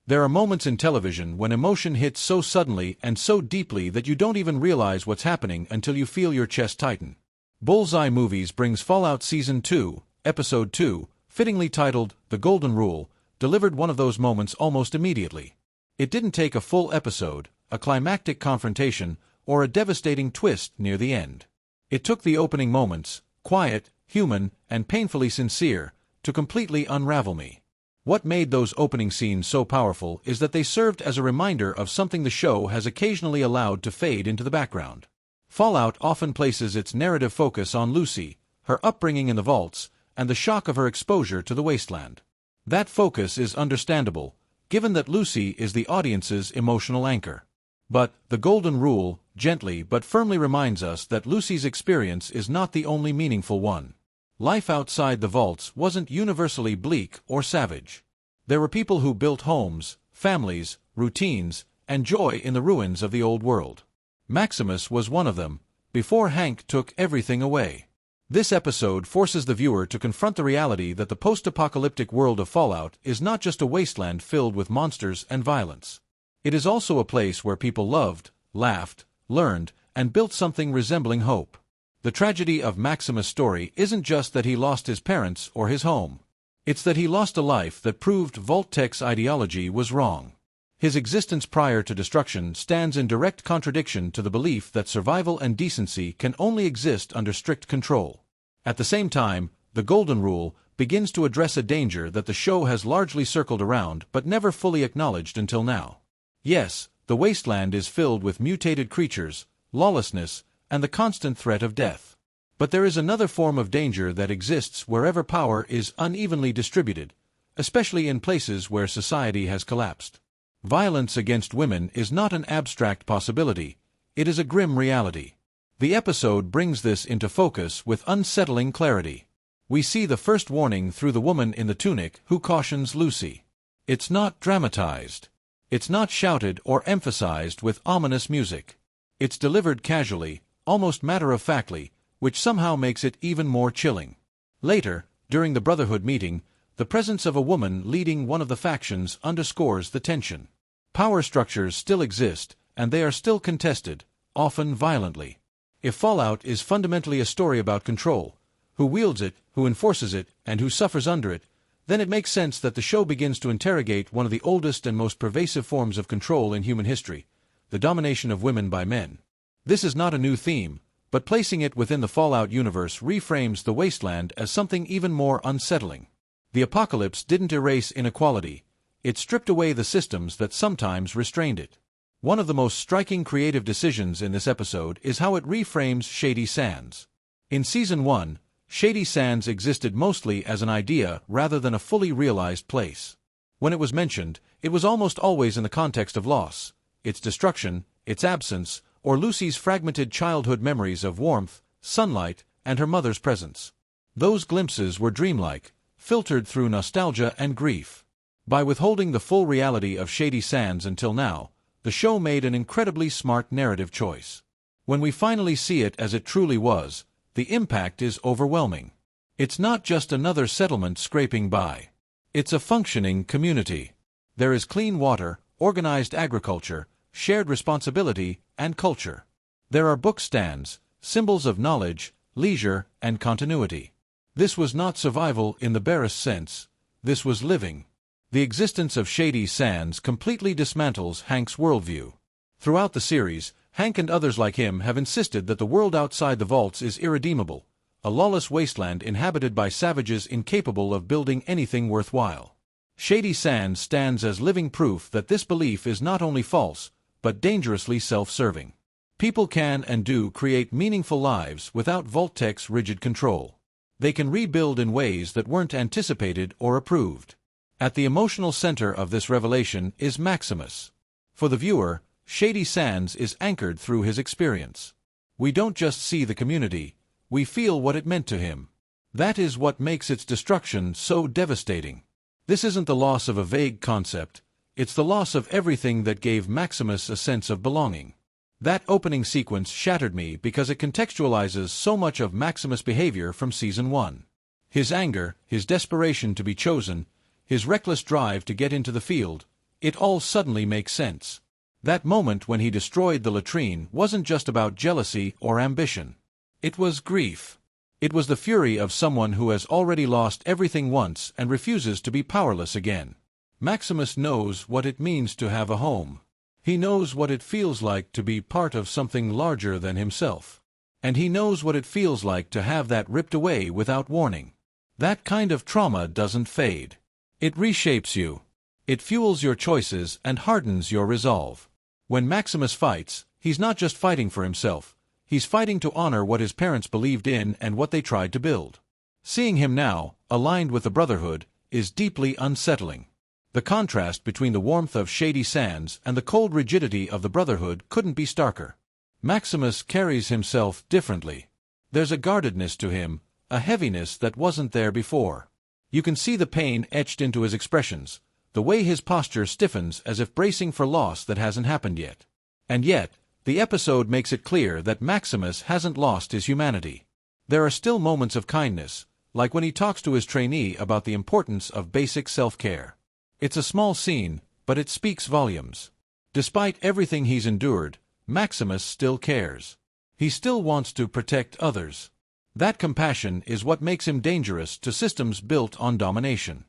There are moments in television when emotion hits so suddenly and so deeply that you don't even realize what's happening until you feel your chest tighten. Bullseye Movies brings Fallout Season 2, Episode 2, fittingly titled The Golden Rule, delivered one of those moments almost immediately. It didn't take a full episode, a climactic confrontation, or a devastating twist near the end. It took the opening moments, quiet, human, and painfully sincere, to completely unravel me. What made those opening scenes so powerful is that they served as a reminder of something the show has occasionally allowed to fade into the background. Fallout often places its narrative focus on Lucy, her upbringing in the vaults, and the shock of her exposure to the Wasteland. That focus is understandable, given that Lucy is the audience's emotional anchor. But The Golden Rule, gently but firmly reminds us that Lucy's experience is not the only meaningful one. Life outside the vaults wasn't universally bleak or savage. There were people who built homes, families, routines, and joy in the ruins of the old world. Maximus was one of them, before Hank took everything away. This episode forces the viewer to confront the reality that the post-apocalyptic world of Fallout is not just a wasteland filled with monsters and violence. It is also a place where people loved, laughed, learned, and built something resembling hope. The tragedy of Maximus' story isn't just that he lost his parents or his home. It's that he lost a life that proved Vault-Tec's ideology was wrong. His existence prior to destruction stands in direct contradiction to the belief that survival and decency can only exist under strict control. At the same time, the Golden Rule begins to address a danger that the show has largely circled around but never fully acknowledged until now. Yes, the Wasteland is filled with mutated creatures, lawlessness, and the constant threat of death. But there is another form of danger that exists wherever power is unevenly distributed, especially in places where society has collapsed. Violence against women is not an abstract possibility, it is a grim reality. The episode brings this into focus with unsettling clarity. We see the first warning through the woman in the tunic who cautions Lucy. It's not dramatized. It's not shouted or emphasized with ominous music. It's delivered casually, almost matter-of-factly, which somehow makes it even more chilling. Later, during the Brotherhood meeting, the presence of a woman leading one of the factions underscores the tension. Power structures still exist, and they are still contested, often violently. If Fallout is fundamentally a story about control, who wields it, who enforces it, and who suffers under it, then it makes sense that the show begins to interrogate one of the oldest and most pervasive forms of control in human history, the domination of women by men. This is not a new theme, but placing it within the Fallout universe reframes the Wasteland as something even more unsettling. The apocalypse didn't erase inequality, it stripped away the systems that sometimes restrained it. One of the most striking creative decisions in this episode is how it reframes Shady Sands. In Season 1, Shady Sands existed mostly as an idea rather than a fully realized place. When it was mentioned, it was almost always in the context of loss, its destruction, its absence, or Lucy's fragmented childhood memories of warmth, sunlight, and her mother's presence. Those glimpses were dreamlike, filtered through nostalgia and grief. By withholding the full reality of Shady Sands until now, the show made an incredibly smart narrative choice. When we finally see it as it truly was, the impact is overwhelming. It's not just another settlement scraping by. It's a functioning community. There is clean water, organized agriculture, shared responsibility, and culture. There are book stands, symbols of knowledge, leisure, and continuity. This was not survival in the barest sense, this was living. The existence of Shady Sands completely dismantles Hank's worldview. Throughout the series, Hank and others like him have insisted that the world outside the vaults is irredeemable, a lawless wasteland inhabited by savages incapable of building anything worthwhile. Shady Sands stands as living proof that this belief is not only false, but dangerously self-serving. People can and do create meaningful lives without Vault-Tec's rigid control. They can rebuild in ways that weren't anticipated or approved. At the emotional center of this revelation is Maximus. For the viewer, Shady Sands is anchored through his experience. We don't just see the community, we feel what it meant to him. That is what makes its destruction so devastating. This isn't the loss of a vague concept, it's the loss of everything that gave Maximus a sense of belonging. That opening sequence shattered me because it contextualizes so much of Maximus' behavior from Season 1. His anger, his desperation to be chosen, his reckless drive to get into the field, It all suddenly makes sense. That moment when he destroyed the latrine wasn't just about jealousy or ambition. It was grief. It was the fury of someone who has already lost everything once and refuses to be powerless again. Maximus knows what it means to have a home. He knows what it feels like to be part of something larger than himself. And he knows what it feels like to have that ripped away without warning. That kind of trauma doesn't fade. It reshapes you. It fuels your choices and hardens your resolve. When Maximus fights, he's not just fighting for himself. He's fighting to honor what his parents believed in and what they tried to build. Seeing him now, aligned with the Brotherhood, is deeply unsettling. The contrast between the warmth of Shady Sands and the cold rigidity of the Brotherhood couldn't be starker. Maximus carries himself differently. There's a guardedness to him, a heaviness that wasn't there before. You can see the pain etched into his expressions, the way his posture stiffens as if bracing for loss that hasn't happened yet. And yet, the episode makes it clear that Maximus hasn't lost his humanity. There are still moments of kindness, like when he talks to his trainee about the importance of basic self-care. It's a small scene, but it speaks volumes. Despite everything he's endured, Maximus still cares. He still wants to protect others. That compassion is what makes him dangerous to systems built on domination.